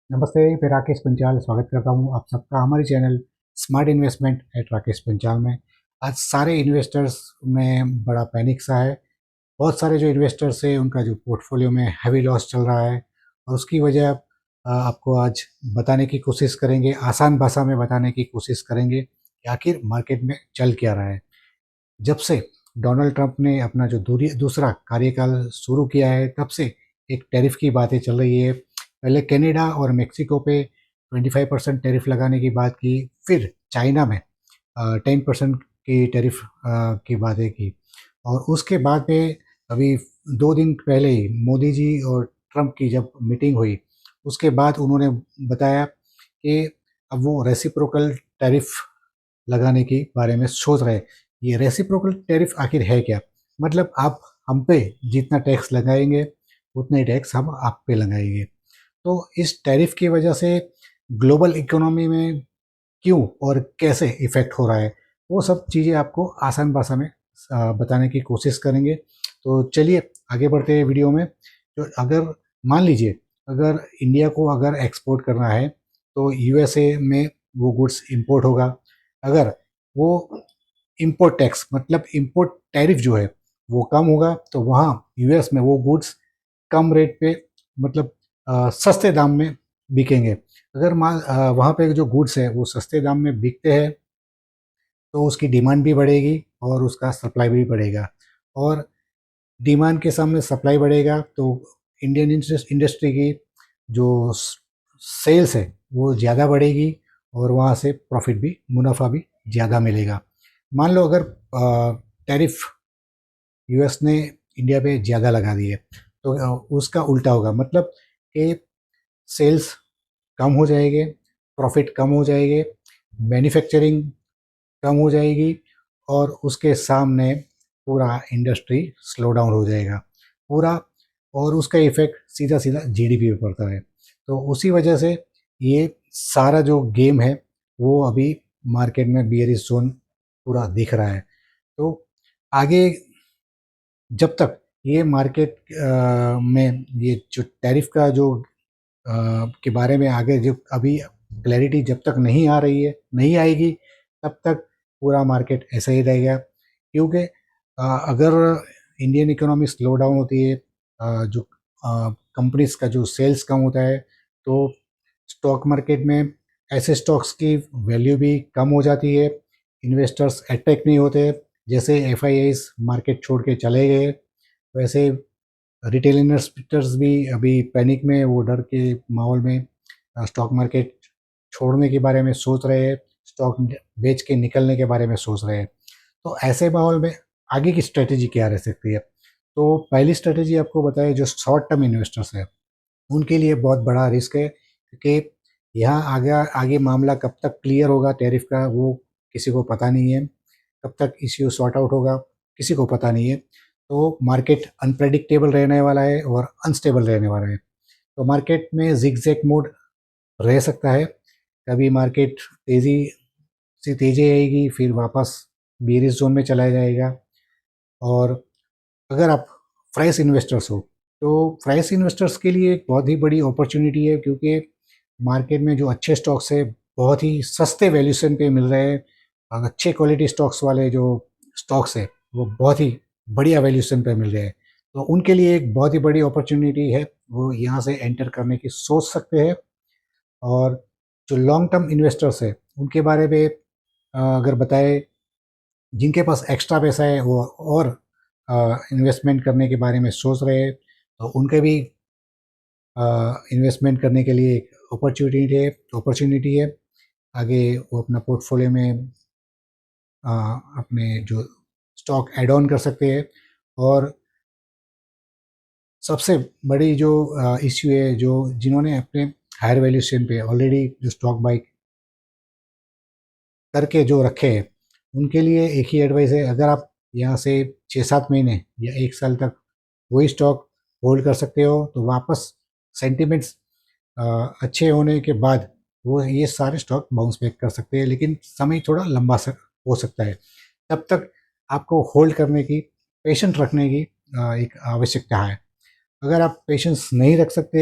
नमस्ते, मैं राकेश पंचाल स्वागत करता हूँ आप सबका हमारे channel smart investment at Rakesh Panchal में। आज सारे इन्वेस्टर्स में बड़ा पैनिक सा है। बहुत सारे जो इन्वेस्टर्स हैं उनका जो पोर्टफोलियो में हैवी लॉस चल रहा है और उसकी वजह आपको आज बताने की कोशिश करेंगे, आसान भाषा में बताने की कोशिश करेंगे कि आखिर मार्केट में चल क्या रहा है। जब से डोनाल्ड ट्रंप ने अपना जो दूसरा कार्यकाल शुरू किया है तब से एक टैरिफ की बातें चल रही है। पहले कनाडा और मेक्सिको पे 25% टैरिफ लगाने की बात की, फिर चाइना में 10% की टैरिफ की बातें की और उसके बाद में अभी 2 दिन पहले ही मोदी जी और ट्रंप की जब मीटिंग हुई उसके बाद उन्होंने बताया कि अब वो रेसिप्रोकल टैरिफ लगाने के बारे में सोच रहे हैं। ये रेसिप्रोकल टैरिफ आखिर है क्या? मतलब आप हम पे जितना टैक्स लगाएंगे उतना ही टैक्स हम आप पे लगाएंगे। तो इस टैरिफ की वजह से ग्लोबल इकोनॉमी में क्यों और कैसे इफ़ेक्ट हो रहा है, वो सब चीज़ें आपको आसान भाषा में बताने की कोशिश करेंगे। तो चलिए आगे बढ़ते हैं वीडियो में। तो अगर मान लीजिए अगर इंडिया को अगर एक्सपोर्ट करना है तो यूएसए में वो गुड्स इंपोर्ट होगा। अगर वो इंपोर्ट टैक्स मतलब इंपोर्ट टैरिफ जो है वो कम होगा तो वहाँ यूएस में वो गुड्स कम रेट पे मतलब सस्ते दाम में बिकेंगे। अगर वहाँ पे जो गुड्स है वो सस्ते दाम में बिकते हैं तो उसकी डिमांड भी बढ़ेगी और उसका सप्लाई भी बढ़ेगा और डिमांड के सामने सप्लाई बढ़ेगा तो इंडियन इंडस्ट्री की जो सेल्स है वो ज़्यादा बढ़ेगी और वहाँ से प्रॉफिट भी मुनाफा भी ज़्यादा मिलेगा। मान लो अगर टैरिफ यूएस ने इंडिया पे ज़्यादा लगा दी है तो उसका उल्टा होगा, मतलब कि सेल्स कम हो जाएंगे, प्रॉफिट कम हो जाएंगे, मैन्युफैक्चरिंग कम हो जाएगी और उसके सामने पूरा इंडस्ट्री स्लो डाउन हो जाएगा पूरा और उसका इफेक्ट सीधा सीधा जीडीपी पे पड़ता है। तो उसी वजह से ये सारा जो गेम है वो अभी मार्केट में बियरिश जोन पूरा दिख रहा है। तो आगे जब तक ये मार्केट में ये जो टैरिफ का जो के बारे में आगे जो अभी क्लैरिटी जब तक नहीं आ रही है नहीं आएगी तब तक पूरा मार्केट ऐसा ही रहेगा। क्योंकि अगर इंडियन इकोनॉमी स्लो डाउन होती है, जो कंपनीज का जो सेल्स कम होता है तो स्टॉक मार्केट में ऐसे स्टॉक्स की वैल्यू भी कम हो जाती है, इन्वेस्टर्स अट्रैक्ट नहीं होते। जैसे एफआईआईज मार्केट छोड़ के चले गए वैसे रिटेल इन्वेस्टर्स भी अभी पैनिक में वो डर के माहौल में स्टॉक मार्केट छोड़ने के बारे में सोच रहे हैं, स्टॉक बेच के निकलने के बारे में सोच रहे हैं। तो ऐसे माहौल में आगे की स्ट्रेटेजी क्या रह सकती है? तो पहली स्ट्रेटेजी आपको बताए जो शॉर्ट टर्म इन्वेस्टर्स है उनके लिए बहुत बड़ा रिस्क है क्योंकि यहाँ आगे आगे मामला कब तक क्लियर होगा टैरिफ का वो किसी को पता नहीं है, कब तक इश्यू सॉर्ट आउट होगा किसी को पता नहीं है। तो मार्केट अनप्रेडिक्टेबल रहने वाला है और अनस्टेबल रहने वाला है। तो मार्केट में जिगजैग मोड रह सकता है, कभी मार्केट तेज़ी से तेज़ी आएगी फिर वापस बेरिश जोन में चला जाएगा। और अगर आप फ्रेश इन्वेस्टर्स हो तो फ्रेश इन्वेस्टर्स के लिए एक बहुत ही बड़ी अपॉर्चुनिटी है क्योंकि मार्केट में जो अच्छे स्टॉक्स है बहुत ही सस्ते वैल्यूशन पे मिल रहे हैं और अच्छे क्वालिटी स्टॉक्स वाले जो स्टॉक्स है वो बहुत ही बढ़िया वैल्यूशन पे मिल रहे हैं। तो उनके लिए एक बहुत ही बड़ी अपॉर्चुनिटी है, वो यहाँ से एंटर करने की सोच सकते हैं। और जो लॉन्ग टर्म इन्वेस्टर्स है उनके बारे में अगर बताए जिनके पास एक्स्ट्रा पैसा है वो और इन्वेस्टमेंट करने के बारे में सोच रहे हैं तो उनके भी इन्वेस्टमेंट करने के लिए एक अपॉर्चुनिटी है। आगे वो अपना पोर्टफोलियो में अपने जो स्टॉक ऐड ऑन कर सकते हैं। और सबसे बड़ी जो इश्यू है जो जिन्होंने अपने हायर वैल्यूशन पे ऑलरेडी जो स्टॉक बाई करके जो रखे हैं उनके लिए एक ही एडवाइस है, अगर आप यहाँ से 6-7 महीने या 1 साल तक वही स्टॉक होल्ड कर सकते हो तो वापस सेंटिमेंट्स अच्छे होने के बाद वो ये सारे स्टॉक बाउंस बैक कर सकते हैं, लेकिन समय थोड़ा लंबा हो सकता है। तब तक आपको होल्ड करने की पेशेंट रखने की एक आवश्यकता है। अगर आप पेशेंस नहीं रख सकते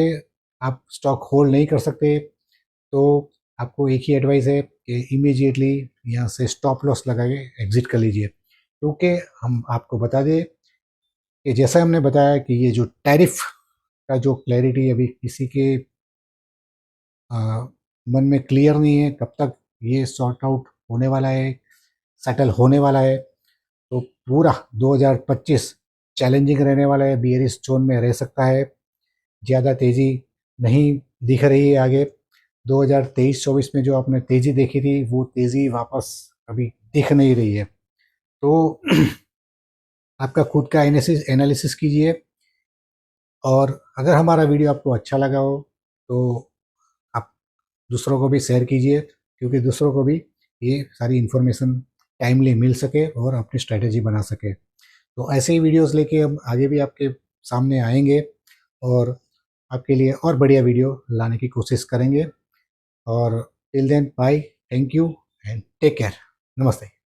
आप स्टॉक होल्ड नहीं कर सकते तो आपको एक ही एडवाइस है कि इमीडिएटली यहाँ से स्टॉप लॉस लगा के एग्जिट कर लीजिए। क्योंकि हम आपको बता दें कि जैसा हमने बताया कि ये जो टैरिफ का जो क्लैरिटी अभी किसी के मन में क्लियर नहीं है कब तक ये सॉर्ट आउट होने वाला है, सेटल होने वाला है। तो पूरा 2025 चैलेंजिंग रहने वाला है, बियरिश जोन में रह सकता है। ज़्यादा तेज़ी नहीं दिख रही है आगे। 2023-24 में जो आपने तेज़ी देखी थी वो तेज़ी वापस अभी दिख नहीं रही है। तो आपका खुद का एनालिसिस कीजिए, और अगर हमारा वीडियो आपको अच्छा लगा हो तो आप दूसरों को भी शेयर कीजिए, क्योंकि दूसरों को भी ये सारी इन्फॉर्मेशन टाइमली मिल सके और अपनी स्ट्रेटेजी बना सके। तो ऐसे ही वीडियोस लेके हम आगे भी आपके सामने आएंगे और आपके लिए और बढ़िया वीडियो लाने की कोशिश करेंगे। और till then bye, thank you and take care. नमस्ते।